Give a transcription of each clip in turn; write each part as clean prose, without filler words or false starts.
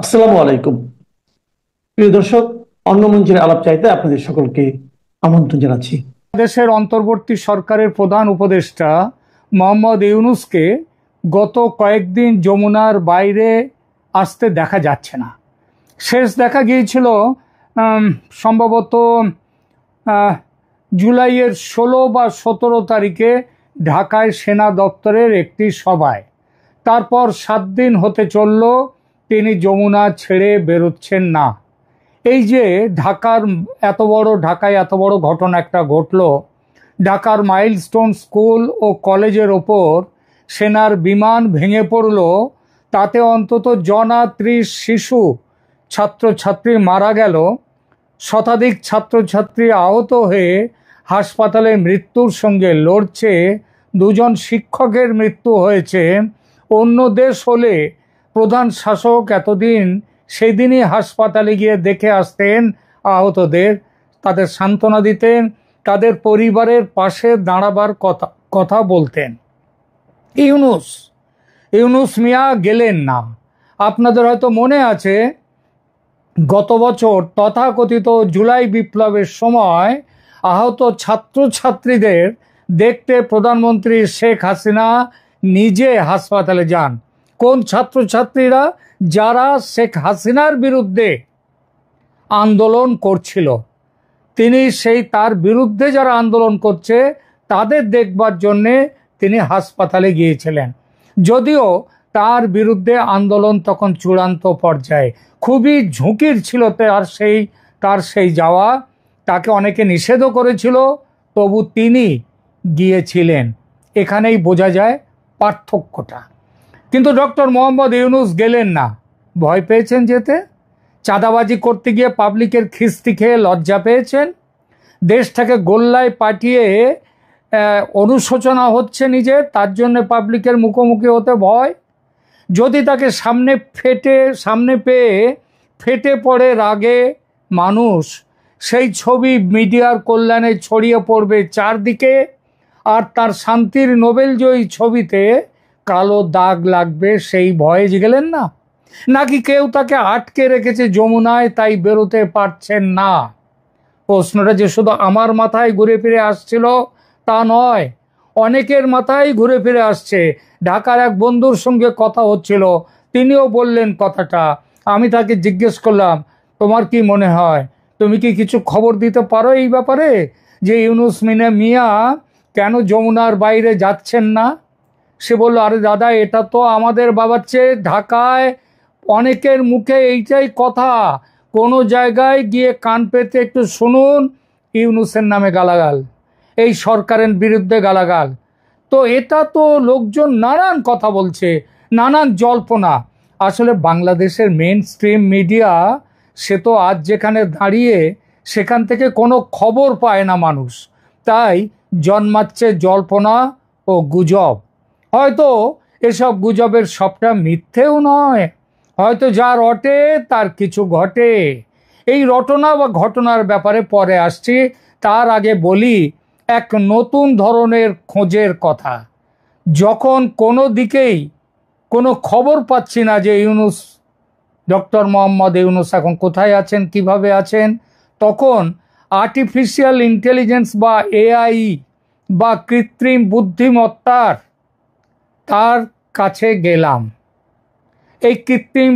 আসসালামু আলাইকুম। প্রিয় দর্শক, অন্য মঞ্চের আলাপ চাইতে আপনাদের সকলকে আমন্ত্রণ জানাচ্ছি। দেশের অন্তর্বর্তী সরকারের প্রধান উপদেষ্টা মোহাম্মদ ইউনূসকে গত কয়েকদিন যমুনার বাইরে আসতে দেখা যাচ্ছে না। শেষ দেখা গিয়েছিল সম্ভবত জুলাইয়ের 16 বা 17 তারিখে ঢাকায় সেনা দপ্তরের একটি সভায়। তারপর 7 দিন হতে চলল তিনি যমুনা ছেড়ে বেরোচ্ছেন না। এই যে ঢাকায় এত বড় ঘটনা একটা ঘটল, ঢাকার মাইলস্টোন স্কুল ও কলেজের ওপর সেনার বিমান ভেঙে পড়ল, তাতে অন্তত 30 শিশু ছাত্রছাত্রী মারা গেল, শতাধিক ছাত্রছাত্রী আহত হয়ে হাসপাতালে মৃত্যুর সঙ্গে লড়ছে, 2জন শিক্ষকের মৃত্যু হয়েছে। অন্য দেশ হলে প্রধান শাসক এতদিন সেদিনই হাসপাতালে গিয়ে দেখে আসতেন আহতদের, তাদের সান্ত্বনা দিতেন, তাদের পরিবারের পাশে দাঁড়াবার কথা বলতেন। ইউনূস মিয়া গেলেন না। আপনাদের হয়তো মনে আছে, গত বছর তথাকথিত জুলাই বিপ্লবের সময় আহত ছাত্রছাত্রীদের দেখতে প্রধানমন্ত্রী শেখ হাসিনা নিজে হাসপাতালে যান। কোন ছাত্রছাত্রীরা? যারা শেখ হাসিনার বিরুদ্ধে আন্দোলন করছিল। তিনি তার বিরুদ্ধে যারা আন্দোলন করছে তাদের দেখবার জন্যে তিনি হাসপাতালে গিয়েছিলেন। যদিও তার বিরুদ্ধে আন্দোলন তখন চূড়ান্ত পর্যায়ে, খুবই ঝুঁকির ছিল তার সেই যাওয়া। তাকে অনেকে নিষেধও করেছিল, তবু তিনি গিয়েছিলেন। এখানেই বোঝা যায় পার্থক্যটা। কিন্তু ডক্টর মোহাম্মদ ইউনূস গেলেন না। ভয় পেয়েছেন যেতে? চাঁদাবাজি করতে গিয়ে পাবলিকের খিস্তি খেয়ে লজ্জা পেয়েছেন? দেশটাকে গোল্লায় পাঠিয়ে অনুশোচনা হচ্ছে নিজের, তার জন্য পাবলিকের মুখোমুখি হতে ভয়? যদি তাকে সামনে পেয়ে ফেটে পড়ে রাগে মানুষ, সেই ছবি মিডিয়ার কল্যাণে ছড়িয়ে পড়বে চারদিকে, আর তার শান্তির নোবেলজয়ী ছবিতে কালো দাগ লাগবে, সেই ভয়ে গেলেন না? নাকি কেউ তাকে আটকে রেখেছে যমুনায়, তাই বেরোতে পারছেন না? প্রশ্নটা যে শুধু আমার মাথায় ঘুরে ফিরে আসছিল তা নয়, অনেকের মাথায় ঘুরে ফিরে আসছে। ঢাকার এক বন্ধুর সঙ্গে কথা হচ্ছিল, তিনিও বললেন কথাটা। আমি তাকে জিজ্ঞেস করলাম, তোমার কি মনে হয়, তুমি কি কিছু খবর দিতে পারো এই ব্যাপারে, যে ইউনূস মিয়া কেন যমুনার বাইরে যাচ্ছেন না? সে বলল, আরে দাদা, এটা তো আমাদের বাবার চেয়ে ঢাকায় অনেকের মুখে এইটাই কথা। কোনো জায়গায় গিয়ে কান পেতে একটু শুনুন, ইউনূসের নামে গালাগাল, এই সরকারের বিরুদ্ধে গালাগাল। তো এটা তো লোকজন নানান কথা বলছে, নানান জল্পনা। আসলে বাংলাদেশের মেইন স্ট্রিম মিডিয়া, সে তো আজ যেখানে দাঁড়িয়ে সেখান থেকে কোনো খবর পায় না মানুষ, তাই জন্মাচ্ছে জল্পনা ও গুজব। হয়তো এসব গুজবের সবটা মিথ্যেও নয়, হয়তো যা রটে তার কিছু ঘটে। এই রটনা বা ঘটনার ব্যাপারে পরে আসছি, তার আগে বলি এক নতুন ধরনের খোঁজের কথা। যখন কোনো দিকেই কোনো খবর পাচ্ছি না যে ডক্টর মোহাম্মদ ইউনূস এখন কোথায় আছেন, কিভাবে আছেন, তখন আর্টিফিশিয়াল ইন্টেলিজেন্স বা এআই বা কৃত্রিম বুদ্ধিমত্তার তার কাছে গেলাম। এই কৃত্রিম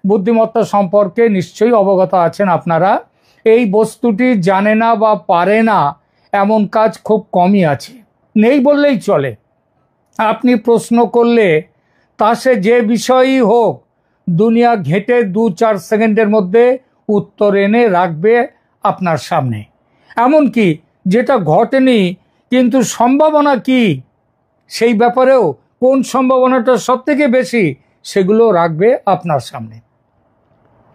বুদ্ধিমত্তা সম্পর্কে নিশ্চয়ই অবগত আছেন আপনারা। এই বস্তুটি জানে না বা পারে না এমন কাজ খুব কমই আছে, নেই বললেই চলে। আপনি প্রশ্ন করলে তা সে যে বিষয়ই হোক, দুনিয়া ঘেঁটে 2-4 সেকেন্ডের মধ্যে উত্তর এনে রাখবে আপনার সামনে। এমনকি যেটা ঘটেনি কিন্তু সম্ভাবনা কি, সেই ব্যাপারেও কোন সম্ভাবনাটা সব থেকে বেশি, সেগুলো রাখবে আপনার সামনে।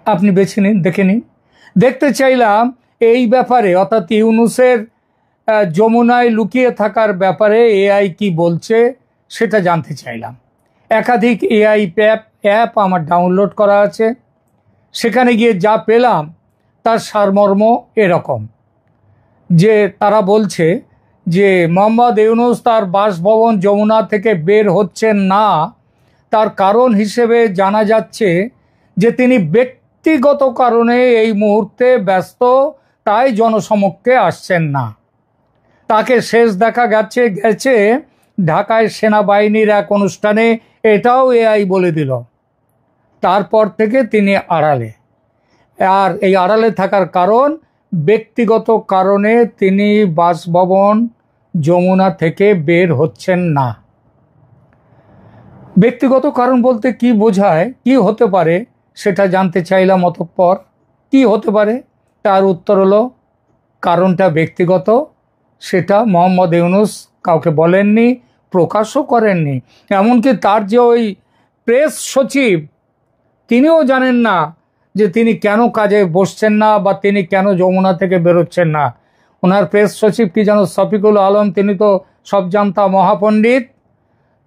আপনি বেছে নিন, দেখে নিন। দেখতে চাইলাম এই ব্যাপারে, অর্থাৎ ইউনূসের যমুনায় লুকিয়ে থাকার ব্যাপারে এআই কি বলছে সেটা জানতে চাইলাম। একাধিক এআই অ্যাপ আমার ডাউনলোড করা আছে। সেখানে গিয়ে যা পেলাম তার সারমর্ম এরকম, যে তারা বলছে যে মোহাম্মদ ইউনূস তার বাসভবন যমুনা থেকে বের হচ্ছেন না, তার কারণ হিসেবে জানা যাচ্ছে যে তিনি ব্যক্তিগত কারণে এই মুহূর্তে ব্যস্ত, তাই জনসমক্ষে আসছেন না। তাকে শেষ দেখা গেছে ঢাকায় সেনাবাহিনীর এক অনুষ্ঠানে, এটাও এআই বলে দিল। তারপর থেকে তিনি আড়ালে। আর এই আড়ালে থাকার কারণ, ব্যক্তিগত কারণে তিনি বাসভবন যমুনা থেকে বের হচ্ছেন না। ব্যক্তিগত কারণ বলতে কি বোঝায়, কি হতে পারে সেটা জানতে চাইলাম। অতঃপর কি হতে পারে, তার উত্তর হলো কারণটা ব্যক্তিগত। সেটা মোহাম্মদ ইউনূস কাউকে বলেননি, প্রকাশও করেননি। এমনকি তার যে ওই প্রেস সচিব, তিনিও জানেন না যে তিনি কেন কাজে বসছেন না বা তিনি কেন যমুনা থেকে বেরোচ্ছেন না। ওনার প্রেস সচিব কি যেন শফিকুল আলম, তিনি তো সব জানতা মহাপণ্ডিত,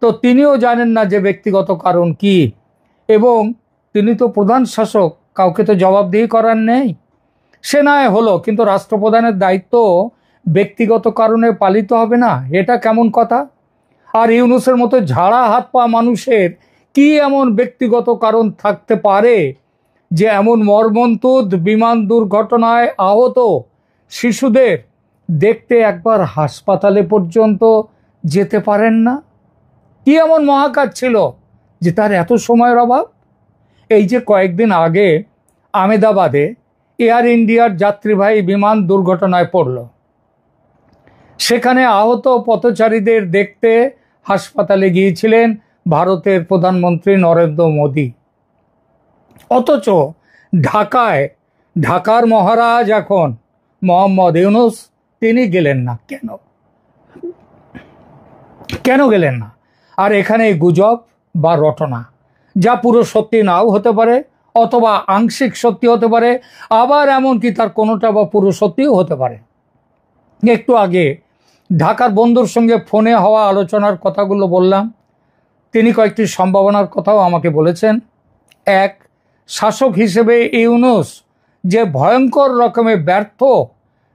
তো তিনিও জানেন না যে ব্যক্তিগত কারণ কি। এবং তিনি তো প্রধান শাসক, কাউকে তো জবাবদিহি করার নেই। সে নয় হলো, কিন্তু রাষ্ট্রপ্রধানের দায়িত্ব ব্যক্তিগত কারণে পালিত হবে না, এটা কেমন কথা? আর ইউনূসের মতো ঝাড়া হাত পা মানুষের কি এমন ব্যক্তিগত কারণ থাকতে পারে যে এমন মর্মন্তুদ বিমান দুর্ঘটনায় আহত শিশুদের দেখতে একবার হাসপাতালে পর্যন্ত যেতে পারেন না? কি এমন মহাকাজ ছিল যে তার এত সময়ের অভাব? এই যে কয়েকদিন আগে আহমেদাবাদে এয়ার ইন্ডিয়ার যাত্রীবাহী বিমান দুর্ঘটনায় পড়ল, সেখানে আহত পথচারীদের দেখতে হাসপাতালে গিয়েছিলেন ভারতের প্রধানমন্ত্রী নরেন্দ্র মোদী। অথচ ঢাকার মহারাজ এখন মোহাম্মদ ইউনূস, তিনি গেলেন না। কেন গেলেন না? আর এখানে গুজব বা রটনা, যা পুরো সত্যি নাও হতে পারে, অথবা আংশিক সত্যি হতে পারে, আবার এমনকি তার কোনোটা বা পুরো সত্যিও হতে পারে। একটু আগে ঢাকার বন্ধুর সঙ্গে ফোনে হওয়া আলোচনার কথাগুলো বললাম। তিনি কয়েকটি সম্ভাবনার কথাও আমাকে বলেছেন। এক, শাসক হিসেবে ইউনূস যে ভয়ঙ্কর রকমের ব্যর্থ,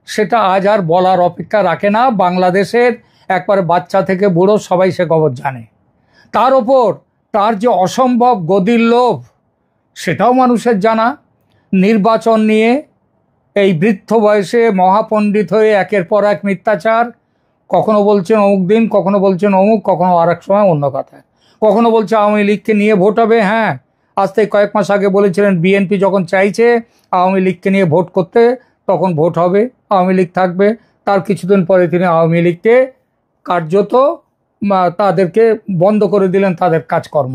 সেটা আজ আর বলার অপেক্ষা রাখে না। বাংলাদেশের একবারে বাচ্চা থেকে বুড়ো সবাই সে খবর জানে। তার ওপর তার যে অসম্ভব গদির লোভ, সেটাও মানুষের জানা। নির্বাচন নিয়ে এই বৃদ্ধ বয়সে মহাপণ্ডিত হয়ে একের পর এক মিথ্যাচার, কখনো বলছেন অমুক দিন, কখনো বলছেন অমুক, কখনো আর এক সময় অন্য কথা, কখনো বলছে আওয়ামী লীগকে নিয়ে ভোট হবে। হ্যাঁ, আজ থেকে কয়েক মাস আগে বলেছিলেন বিএনপি যখন চাইছে আওয়ামী লীগকে নিয়ে ভোট করতে, তখন ভোট হবে, আওয়ামী লীগ থাকবে। তার কিছুদিন পরে তিনি আওয়ামী লীগকে কার্যত তাদেরকে বন্ধ করে দিলেন তাদের কাজকর্ম।